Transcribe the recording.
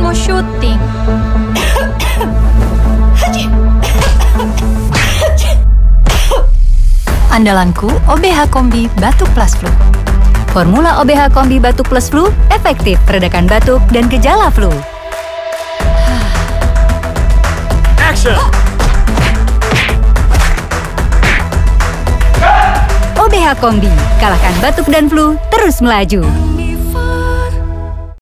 mau syuting. Andalanku OBH Kombi Batuk Plus Flu. Formula OBH Kombi Batuk Plus Flu efektif meredakan batuk dan gejala flu. Action! OBH Kombi, kalahkan batuk dan flu, terus melaju.